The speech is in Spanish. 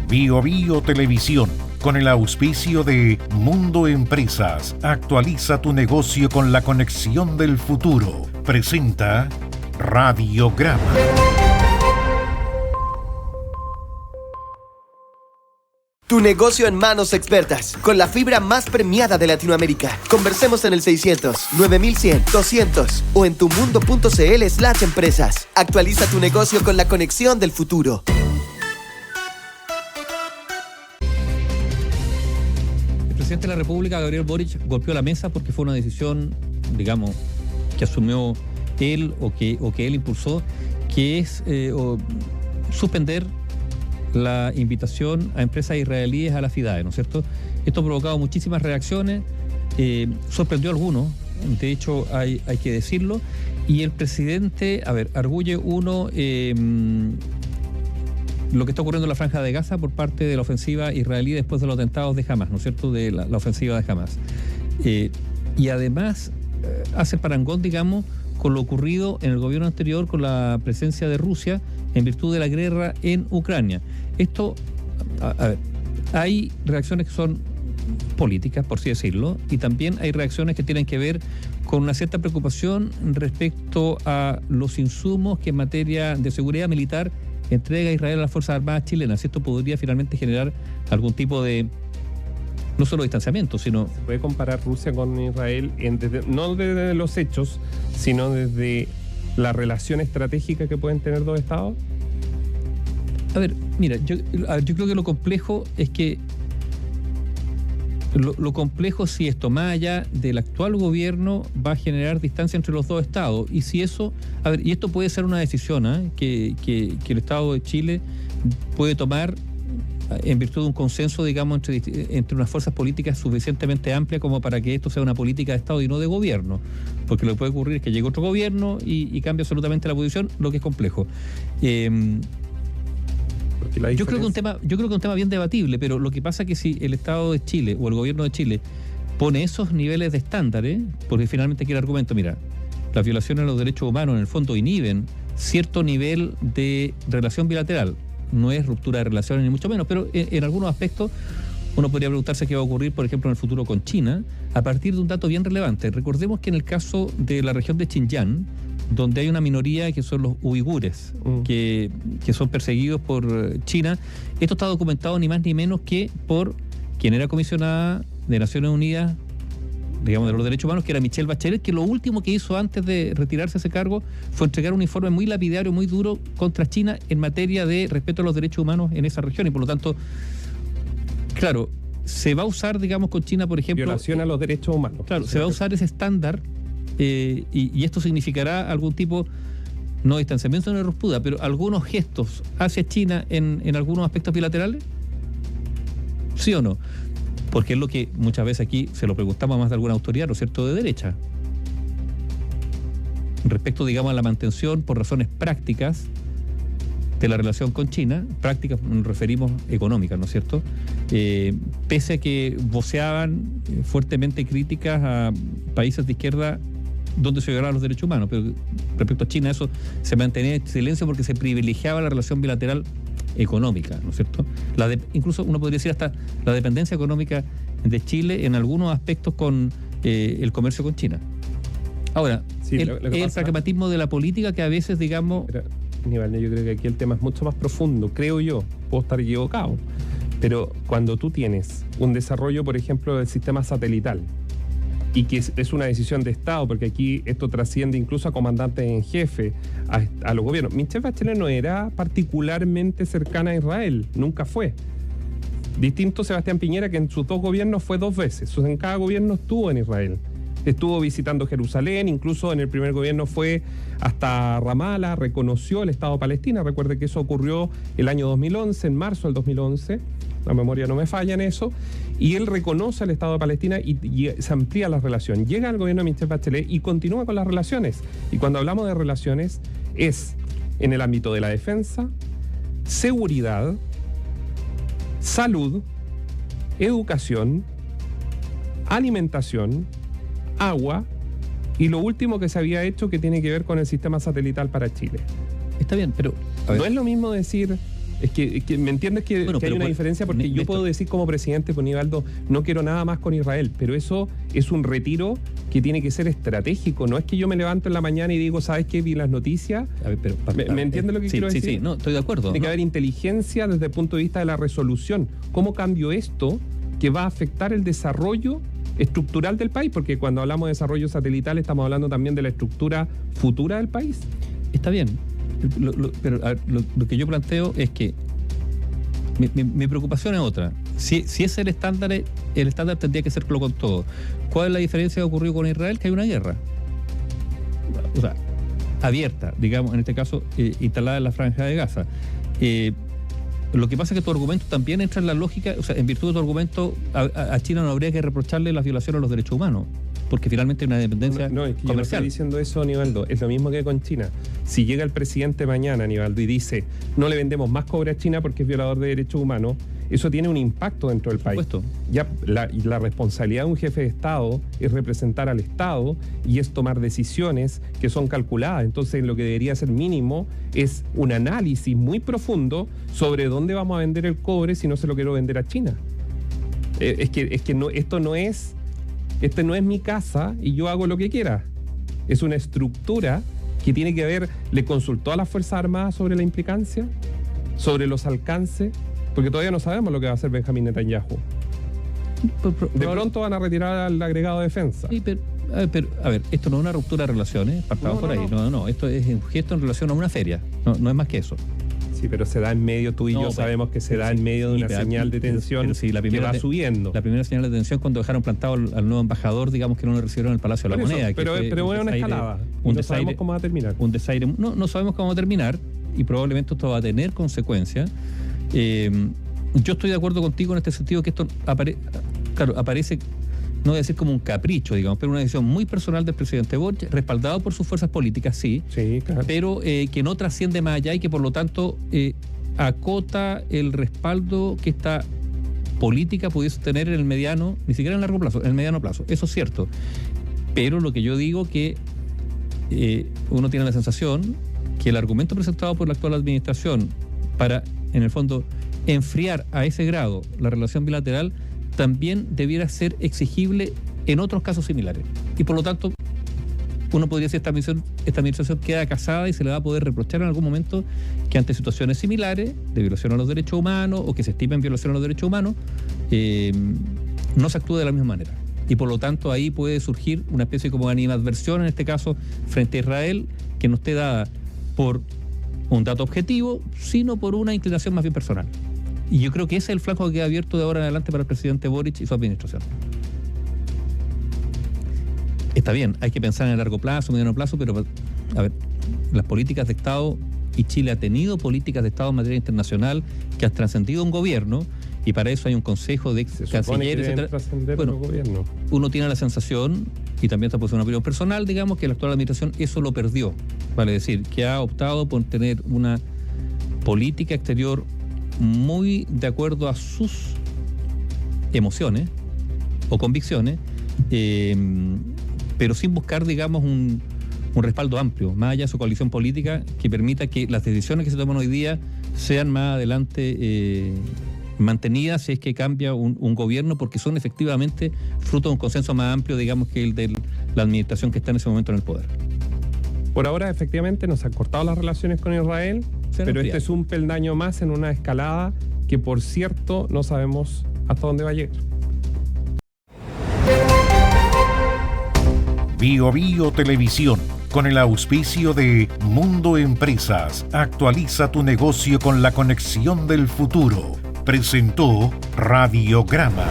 Bio Bio Televisión, con el auspicio de Mundo Empresas, actualiza tu negocio con la conexión del futuro. Presenta Radiograma. Tu negocio en manos expertas, con la fibra más premiada de Latinoamérica. Conversemos en el 600-9100-200 o en tumundo.cl/empresas. Actualiza tu negocio con la conexión del futuro. El presidente de la República, Gabriel Boric, golpeó la mesa porque fue una decisión, digamos, que asumió él o que él impulsó, que es suspender la invitación a empresas israelíes a la FIDAE, ¿no es cierto? Esto ha provocado muchísimas reacciones, sorprendió a algunos, de hecho hay que decirlo, y el presidente, arguye lo que está ocurriendo en la Franja de Gaza por parte de la ofensiva israelí después de los atentados de Hamas, ¿no es cierto?, de la ofensiva de Hamas. Y además hace parangón, digamos, con lo ocurrido en el gobierno anterior con la presencia de Rusia en virtud de la guerra en Ucrania. Esto, hay reacciones que son políticas, por así decirlo, y también hay reacciones que tienen que ver con una cierta preocupación respecto a los insumos que en materia de seguridad militar entrega Israel a las Fuerzas Armadas chilenas. Esto podría finalmente generar algún tipo de, no solo distanciamiento, sino... ¿Se puede comparar Rusia con Israel no desde los hechos, sino desde la relación estratégica que pueden tener dos estados? Mira, yo creo que lo complejo es que lo complejo si esto, más allá del actual gobierno, va a generar distancia entre los dos estados. Y si eso, y esto puede ser una decisión que el Estado de Chile puede tomar en virtud de un consenso, digamos, entre unas fuerzas políticas suficientemente amplias como para que esto sea una política de Estado y no de gobierno. Porque lo que puede ocurrir es que llegue otro gobierno y cambie absolutamente la posición, lo que es complejo. Yo creo que es un tema bien debatible, pero lo que pasa es que si el Estado de Chile o el gobierno de Chile pone esos niveles de estándares, porque finalmente aquí el argumento, mira, las violaciones a los derechos humanos en el fondo inhiben cierto nivel de relación bilateral. No es ruptura de relaciones ni mucho menos, pero en algunos aspectos uno podría preguntarse qué va a ocurrir, por ejemplo, en el futuro con China, a partir de un dato bien relevante. Recordemos que en el caso de la región de Xinjiang, donde hay una minoría que son los uigures, que son perseguidos por China, esto está documentado ni más ni menos que por quien era comisionada de Naciones Unidas, digamos, de los derechos humanos, que era Michelle Bachelet, que lo último que hizo antes de retirarse ese cargo fue entregar un informe muy lapidario, muy duro contra China en materia de respeto a los derechos humanos en esa región. Y por lo tanto, claro, se va a usar, digamos, con China, por ejemplo... Violación a los derechos humanos. Claro, se va a usar ese estándar y esto significará algún tipo, no distanciamiento ni ruptura, pero algunos gestos hacia China en algunos aspectos bilaterales, ¿sí o no? Porque es lo que muchas veces aquí se lo preguntamos a más de alguna autoridad, ¿no es cierto?, de derecha. Respecto, digamos, a la mantención por razones prácticas de la relación con China, prácticas nos referimos económicas, ¿no es cierto? Pese a que voceaban fuertemente críticas a países de izquierda donde se violaban los derechos humanos, pero respecto a China eso se mantenía en silencio porque se privilegiaba la relación bilateral económica, ¿no es cierto? Incluso uno podría decir hasta la dependencia económica de Chile en algunos aspectos con el comercio con China. Ahora, sí, el pragmatismo de la política que a veces, digamos... Aníbal, yo creo que aquí el tema es mucho más profundo, creo yo, puedo estar equivocado, pero cuando tú tienes un desarrollo, por ejemplo, del sistema satelital, y que es una decisión de Estado, porque aquí esto trasciende incluso a comandantes en jefe, a los gobiernos. Michelle Bachelet no era particularmente cercana a Israel, nunca fue. Distinto a Sebastián Piñera, que en sus dos gobiernos fue 2 veces, en cada gobierno estuvo en Israel. Estuvo visitando Jerusalén, incluso en el primer gobierno fue hasta Ramallah, reconoció el Estado de Palestina. Recuerde que eso ocurrió el año 2011, en marzo del 2011, la memoria no me falla en eso, y él reconoce el Estado de Palestina y se amplía la relación. Llega al gobierno de Michelle Bachelet y continúa con las relaciones. Y cuando hablamos de relaciones es en el ámbito de la defensa, seguridad, salud, educación, alimentación, agua y lo último que se había hecho que tiene que ver con el sistema satelital para Chile. Está bien, pero... No es lo mismo decir Es que me entiendes que, Bueno, que hay pero una diferencia, porque yo puedo decir como presidente, pues Nivaldo, no quiero nada más con Israel, pero eso es un retiro que tiene que ser estratégico. No es que yo me levanto en la mañana y digo, ¿sabes qué? Vi las noticias. A ver, pero, ¿Me entiendes lo que quiero decir? Sí, no, estoy de acuerdo. Tiene que haber inteligencia desde el punto de vista de la resolución. ¿Cómo cambio esto que va a afectar el desarrollo estructural del país? Porque cuando hablamos de desarrollo satelital estamos hablando también de la estructura futura del país. Está bien, pero a ver, lo que yo planteo es que mi preocupación es otra. Si es el estándar tendría que ser con todo. ¿Cuál es la diferencia que ha ocurrido con Israel? Que hay una guerra. O sea, abierta, digamos, en este caso, instalada en la Franja de Gaza. Lo que pasa es que tu argumento también entra en la lógica, o sea, en virtud de tu argumento, a China no habría que reprocharle las violaciones a los derechos humanos, porque finalmente hay una dependencia No, es que yo no comercial. estoy diciendo eso, Nivaldo. Es lo mismo que con China. Si llega el presidente mañana, Nivaldo, y dice, no le vendemos más cobre a China porque es violador de derechos humanos, eso tiene un impacto dentro del país. Por supuesto. Ya la responsabilidad de un jefe de Estado es representar al Estado y es tomar decisiones que son calculadas. Entonces, lo que debería ser mínimo es un análisis muy profundo sobre dónde vamos a vender el cobre si no se lo quiero vender a China. Esto no es mi casa y yo hago lo que quiera. Es una estructura que tiene que ver, le consultó a las Fuerzas Armadas sobre la implicancia, sobre los alcances, porque todavía no sabemos lo que va a hacer Benjamín Netanyahu. De pronto van a retirar al agregado de defensa. Sí, pero a ver, esto no es una ruptura de relaciones, partamos por ahí. No, esto es un gesto en relación a una feria. No es más que eso. Sí, pero se da en medio, tú y yo sabemos que se da en medio de una señal de tensión que va subiendo. La primera señal de tensión cuando dejaron plantado al nuevo embajador, digamos que no lo recibieron en el Palacio de la Moneda. Pero es una escalada. No sabemos cómo va a terminar. Un desaire. No sabemos cómo va a terminar y probablemente esto va a tener consecuencias. Yo estoy de acuerdo contigo en este sentido que esto aparece, no voy a decir como un capricho, digamos, pero una decisión muy personal del presidente Boric, respaldado por sus fuerzas políticas, sí, claro, pero que no trasciende más allá y que por lo tanto acota el respaldo que esta política pudiese tener en el mediano, ni siquiera en el largo plazo, en el mediano plazo. Eso es cierto. Pero lo que yo digo que uno tiene la sensación que el argumento presentado por la actual administración para, en el fondo, enfriar a ese grado la relación bilateral también debiera ser exigible en otros casos similares. Y por lo tanto, uno podría decir que esta administración queda casada y se le va a poder reprochar en algún momento que ante situaciones similares de violación a los derechos humanos o que se estimen violación a los derechos humanos, no se actúe de la misma manera. Y por lo tanto ahí puede surgir una especie como de animadversión, en este caso, frente a Israel, que no esté dada por un dato objetivo, sino por una inclinación más bien personal. Y yo creo que ese es el flanco que queda abierto de ahora en adelante para el presidente Boric y su administración. Está bien, hay que pensar en el largo plazo, mediano plazo, pero a ver, las políticas de Estado, y Chile ha tenido políticas de Estado en materia internacional que han trascendido un gobierno, y para eso hay un consejo de cancilleres, etcétera. Bueno, uno tiene la sensación, y también está por una opinión personal, digamos, que la actual administración eso lo perdió. Vale decir, que ha optado por tener una política exterior muy de acuerdo a sus emociones o convicciones, pero sin buscar, digamos, un respaldo amplio, más allá de su coalición política, que permita que las decisiones que se toman hoy día sean más adelante mantenidas si es que cambia un gobierno, porque son efectivamente fruto de un consenso más amplio, digamos, que el de la administración que está en ese momento en el poder. Por ahora, efectivamente, nos han cortado las relaciones con Israel, pero este es un peldaño más en una escalada que, por cierto, no sabemos hasta dónde va a llegar. Bio Bio Televisión, con el auspicio de Mundo Empresas, actualiza tu negocio con la conexión del futuro. Presentó Radiograma.